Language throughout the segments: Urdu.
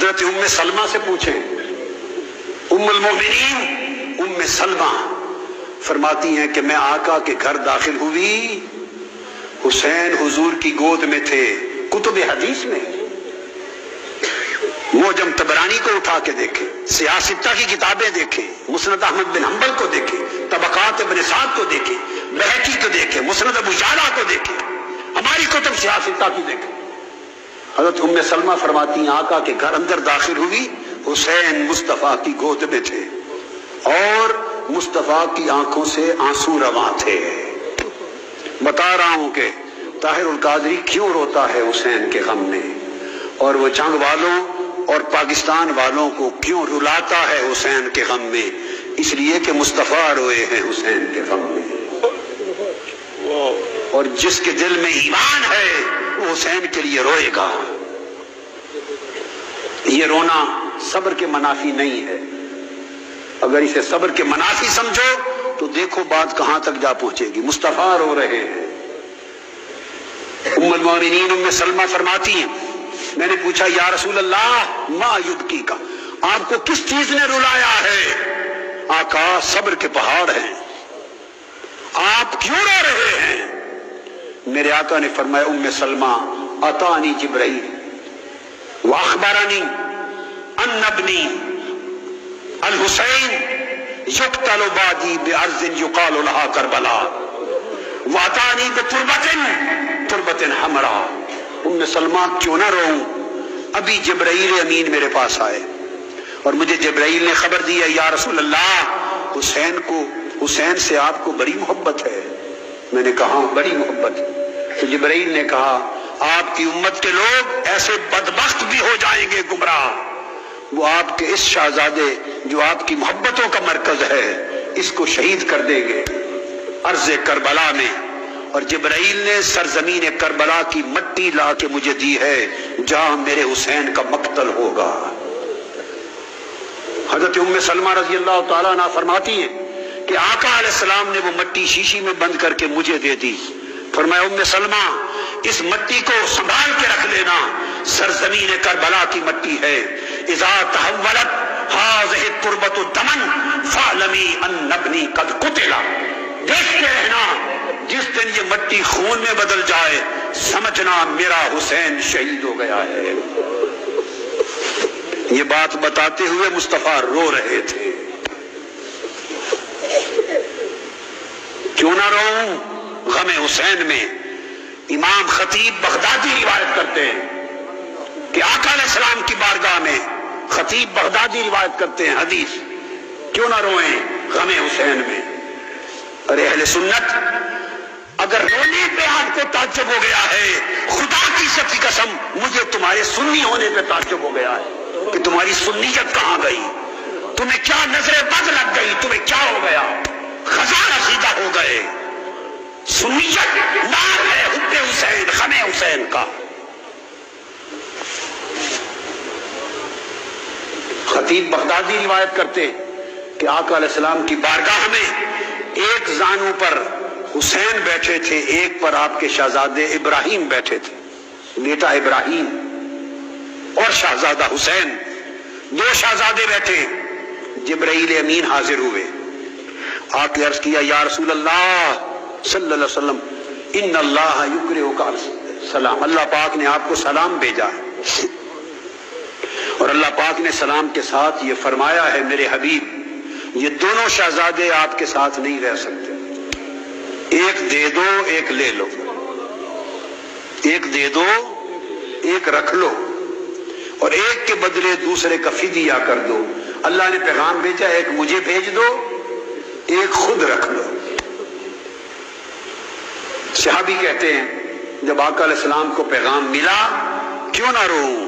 حضرت ام سلمہ سے پوچھیں، ام المومنین ام سلمہ فرماتی ہیں کہ میں آقا کے گھر داخل ہوئی، حسین حضور کی گود میں تھے۔ کتب حدیث میں معجم طبرانی کو اٹھا کے دیکھیں، سیاستہ کی کتابیں دیکھیں، مسند احمد بن حنبل کو دیکھیں، طبقات ابن سعد کو دیکھیں، بہقی کو دیکھیں، مسند ابو یعلا کو دیکھیں، ہماری کتب سیاستہ کی دیکھیں۔ حضرت ام سلمہ فرماتی ہیں آقا کے گھر اندر داخل ہوئی، حسین مصطفیٰ کی گود میں تھے اور مصطفیٰ کی آنکھوں سے آنسو رواں تھے۔ بتا رہا ہوں کہ طاہر القادری کیوں روتا ہے حسین کے غم میں، اور وہ جنگ والوں اور پاکستان والوں کو کیوں رلاتا ہے حسین کے غم میں، اس لیے کہ مصطفیٰ روئے ہیں حسین کے غم میں، اور جس کے دل میں ایمان ہے وہ حسین کے لیے روئے گا۔ یہ رونا صبر کے منافی نہیں ہے، اگر اسے صبر کے منافی سمجھو تو دیکھو بات کہاں تک جا پہنچے گی۔ مصطفیٰ رو رہے ہیں۔ ام المومنین ام سلمہ فرماتی ہیں میں نے پوچھا یا رسول اللہ ما یبکی کا، آپ کو کس چیز نے رلایا ہے؟ آقا صبر کے پہاڑ ہیں، آپ کیوں رو رہے ہیں؟ میرے آقا نے فرمایا ام سلمہ اتانی جبرائیل واخبرنی ان ابنی الحسین یقتل بعدی بارض یقال لها کربلا واتانی بتربت حمراء۔ ام سلمہ کیوں نہ روؤں؟ ابھی جبرائیل امین میرے پاس آئے اور مجھے جبرائیل نے خبر دی ہے یا رسول اللہ حسین سے آپ کو بڑی محبت ہے۔ میں نے کہا بڑی محبت۔ تو جبرائیل نے کہا آپ کی امت کے لوگ ایسے بدبخت بھی ہو جائیں گے گمراہ، وہ آپ کے اس شہزادے جو آپ کی محبتوں کا مرکز ہے اس کو شہید کر دیں گے ارض کربلا میں۔ اور جبرائیل نے سرزمین کربلا کی مٹی لا کے مجھے دی ہے جہاں میرے حسین کا مقتل ہوگا۔ حضرت ام سلمہ رضی اللہ تعالیٰ عنہ فرماتی ہیں کہ آقا علیہ السلام نے وہ مٹی شیشی میں بند کر کے مجھے دے دی۔ فرمایا ام سلمہ اس مٹی کو سنبھال کے رکھ لینا، سرزمین کربلا کی مٹی ہے۔ اذا تحولت هذه التربة دما فاعلمی ان ابنی قد قتل، دیکھتے رہنا جس دن یہ مٹی خون میں بدل جائے سمجھنا میرا حسین شہید ہو گیا ہے۔ یہ بات بتاتے ہوئے مصطفیٰ رو رہے تھے۔ کیوں نہ روؤں غم حسین میں؟ امام خطیب بغدادی روایت کرتے ہیں کہ آقا علیہ السلام کی بارگاہ میں خطیب بغدادی روایت کرتے ہیں حدیث، کیوں نہ روئیں غم حسین میں؟ ارے اہل سنت اگر رونے پہ آپ کو تعجب ہو گیا ہے، خدا کی سچی قسم مجھے تمہارے سنی ہونے پہ تعجب ہو گیا ہے کہ تمہاری سنیت کہاں گئی، تمہیں کیا نظر بد لگ گئی، تمہیں کیا ہو گیا، خزانہ سیدھا ہو گئے۔ سنیت نام ہے حب حسین، غم حسین کا۔ خطیب بغدادی روایت کرتے کہ آقا علیہ السلام کی بارگاہ میں ایک زانو پر حسین بیٹھے تھے، ایک پر آپ کے شہزادے ابراہیم بیٹھے تھے، بیٹا ابراہیم اور شہزادہ حسین، دو شہزادے بیٹھے۔ جبرائیل امین حاضر ہوئے، آ کے عرض کیا یا رسول اللہ صلی اللہ علیہ وسلم ان اللہ یقرئک السلام، اللہ پاک نے آپ کو سلام بھیجا ہے، اور اللہ پاک نے سلام کے ساتھ یہ فرمایا ہے میرے حبیب یہ دونوں شہزادے آپ کے ساتھ نہیں رہ سکتے، ایک دے دو ایک لے لو، ایک دے دو ایک رکھ لو، اور ایک کے بدلے دوسرے کا فدیہ کر دو۔ اللہ نے پیغام بھیجا ایک مجھے بھیج دو ایک خود رکھ لو۔ صحابی کہتے ہیں جب آقا علیہ السلام کو پیغام ملا کیوں نہ روؤں؟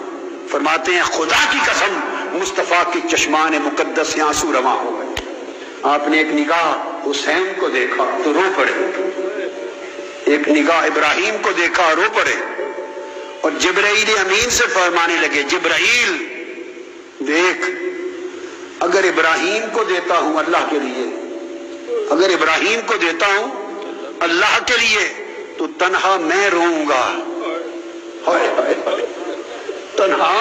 فرماتے ہیں خدا کی قسم مصطفیٰ کی چشمان مقدس سے آنسو رواں ہو گئے۔ آپ نے ایک نگاہ حسین کو دیکھا تو رو پڑے، ایک نگاہ ابراہیم کو دیکھا رو پڑے، اور جبرائیل امین سے فرمانے لگے جبرائیل دیکھ اگر ابراہیم کو دیتا ہوں اللہ کے لیے، اگر ابراہیم کو دیتا ہوں اللہ کے لیے تو تنہا میں روؤں گا، تنہا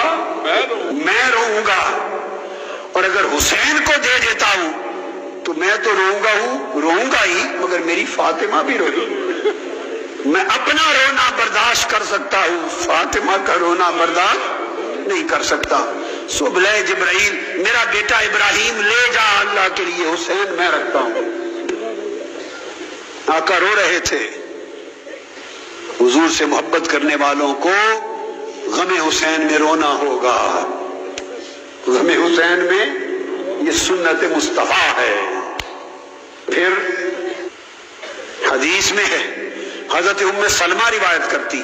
میں رہوں گا، اور اگر حسین کو دے دیتا ہوں تو میں تو روؤں گا ہی، مگر میری فاطمہ بھی روئی۔ میں اپنا رونا برداشت کر سکتا ہوں، فاطمہ کا رونا برداشت نہیں کر سکتا۔ سو بلائے جبرائیل، میرا بیٹا ابراہیم لے جا اللہ کے لیے، حسین میں رکھتا ہوں۔ آقا رو رہے تھے۔ حضور سے محبت کرنے والوں کو غم حسین میں رونا ہوگا، غم حسین میں، یہ سنت مصطفیٰ ہے۔ پھر حدیث میں ہے، حضرت ام سلمہ روایت کرتی،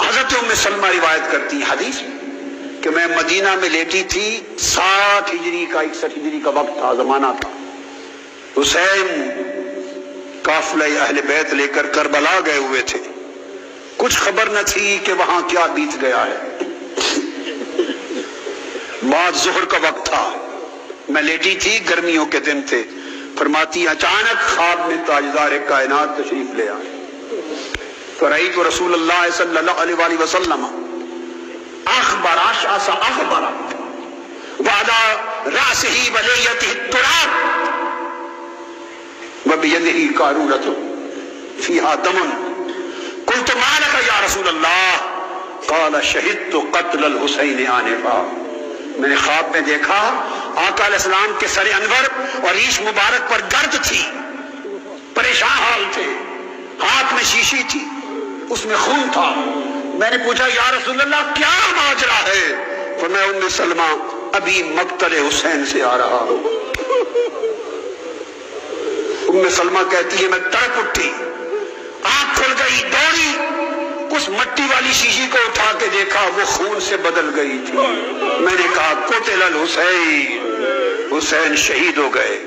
حضرت ام سلمہ روایت کرتی حدیث کہ میں مدینہ میں لیٹی تھی، 60 ہجری کا 61 ہجری کا وقت تھا، زمانہ تھا۔ حسین قافلہ اہل بیت لے کر کربلا گئے ہوئے تھے، کچھ خبر نہ تھی کہ وہاں کیا بیت گیا ہے۔ بعد ظہر کا وقت تھا، میں لیٹی تھی، گرمیوں کے دن تھے۔ فرماتی اچانک خواب میں تاجدار کائنات تشریف لے آئے، فرأیت رسول اللہ صلی اللہ علیہ وآلہ وسلم اخبر اشعث اخبر وعلى رأسه ولیته التراب وبيده قارورة فيها دم قلت ما لك يا رسول اللہ قال شہدت قتل الحسین آنفا۔ میں نے خواب میں دیکھا آقا علیہ السلام کے سر انور اور ریش مبارک پر گرد تھی، پریشان حال تھے، ہاتھ میں شیشی تھی، اس میں خون تھا۔ میں نے پوچھا یا رسول اللہ کیا ماجرا ہے؟ فرمایا ام سلمہ ابھی مقتل حسین سے آ رہا ہوں۔ ام سلمہ کہتی ہے میں تڑپ اٹھی، آنکھ کھل گئی، دوڑی، اس مٹی والی شیشی کو اٹھا کے دیکھا، وہ خون سے بدل گئی تھی۔ میں نے کہا قتل الحسین، حسین شہید ہو گئے۔